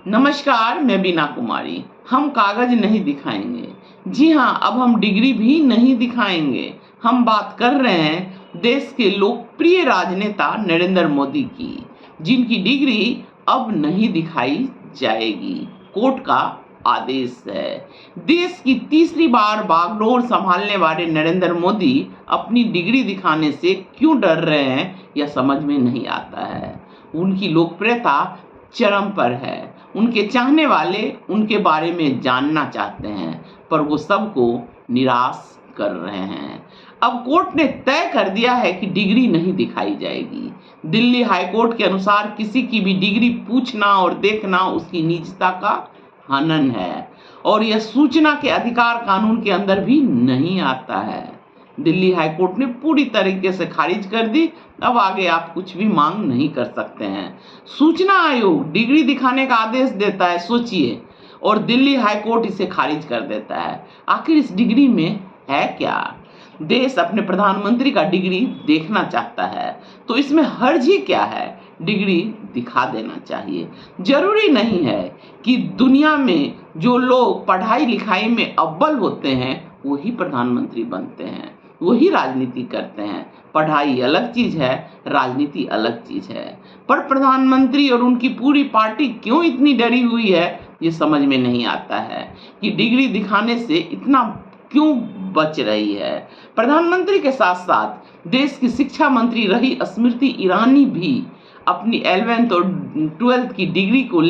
नमस्कार, मैं बीना कुमारी। हम कागज नहीं दिखाएंगे। जी हाँ, अब हम डिग्री भी नहीं दिखाएंगे। हम बात कर रहे हैं देश के लोकप्रिय राजनेता नरेंद्र मोदी की, जिनकी डिग्री अब नहीं दिखाई जाएगी। कोर्ट का आदेश है। देश की तीसरी बार बागडोर संभालने वाले नरेंद्र मोदी अपनी डिग्री दिखाने से क्यों डर रहे हैं, यह समझ में नहीं आता है। उनकी लोकप्रियता चरम पर है। उनके चाहने वाले उनके बारे में जानना चाहते हैं, पर वो सबको निराश कर रहे हैं। अब कोर्ट ने तय कर दिया है कि डिग्री नहीं दिखाई जाएगी। दिल्ली हाई कोर्ट के अनुसार किसी की भी डिग्री पूछना और देखना उसकी निजता का हनन है और यह सूचना के अधिकार कानून के अंदर भी नहीं आता है। दिल्ली हाई कोर्ट ने पूरी तरीके से खारिज कर दी। अब आगे आप कुछ भी मांग नहीं कर सकते हैं। सूचना आयोग डिग्री दिखाने का आदेश देता है, सोचिए, और दिल्ली हाई कोर्ट इसे खारिज कर देता है। आखिर इस डिग्री में है क्या? देश अपने प्रधानमंत्री का डिग्री देखना चाहता है, तो इसमें हर्ज ही क्या है? डिग्री दिखा देना चाहिए। जरूरी नहीं है कि दुनिया में जो लोग पढ़ाई लिखाई में अव्वल होते हैं वही प्रधानमंत्री बनते हैं, वही राजनीति करते हैं। पढ़ाई अलग चीज है, राजनीति अलग चीज है। पर प्रधानमंत्री और उनकी पूरी पार्टी क्यों इतनी डरी हुई है, ये समझ में नहीं आता है कि डिग्री दिखाने से इतना क्यों बच रही है। प्रधानमंत्री के साथ साथ देश की शिक्षा मंत्री रही स्मृति ईरानी भी अपनी 11th और 12th की डिग्री को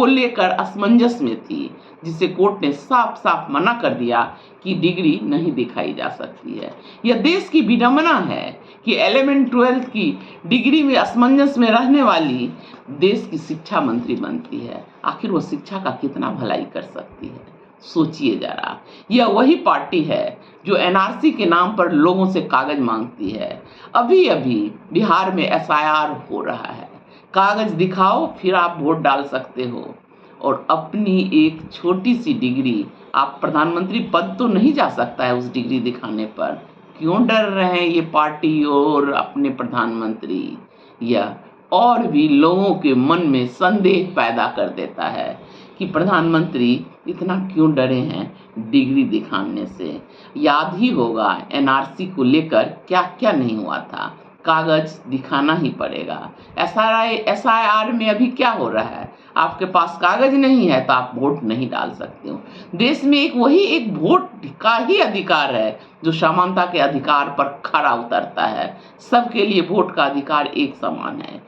लेकर असमंजस में थी, जिसे कोर्ट ने साफ साफ मना कर दिया कि डिग्री नहीं दिखाई जा सकती है। यह देश की विडंबना है कि 11th 12th की डिग्री में असमंजस में रहने वाली देश की शिक्षा मंत्री बनती है। आखिर वो शिक्षा का कितना भलाई कर सकती है, सोचिए जरा। यह वही पार्टी है जो एनआरसी के नाम पर लोगों से कागज मांगती है। अभी अभी बिहार में एसआईआर हो रहा है। कागज दिखाओ फिर आप वोट डाल सकते हो, और अपनी एक छोटी सी डिग्री, आप प्रधानमंत्री पद तो नहीं जा सकता है उस डिग्री दिखाने पर। क्यों डर रहे हैं ये पार्टी और अपने प्रधानमंत्री? यह और भी लोगों के मन में संदेह पैदा कर देता है कि प्रधानमंत्री इतना क्यों डरे हैं डिग्री दिखाने से। याद ही होगा एनआरसी को लेकर क्या क्या नहीं हुआ था। कागज दिखाना ही पड़ेगा। एसआईआर में अभी क्या हो रहा है? आपके पास कागज नहीं है तो आप वोट नहीं डाल सकते हो। देश में वही एक वोट का ही अधिकार है जो समानता के अधिकार पर खरा उतरता है। सबके लिए वोट का अधिकार एक समान है।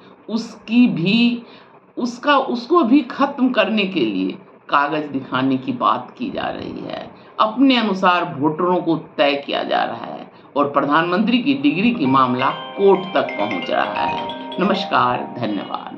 उसको भी खत्म करने के लिए कागज दिखाने की बात की जा रही है। अपने अनुसार वोटरों को तय किया जा रहा है और प्रधानमंत्री की डिग्री की मामला कोर्ट तक पहुंच रहा है। नमस्कार, धन्यवाद।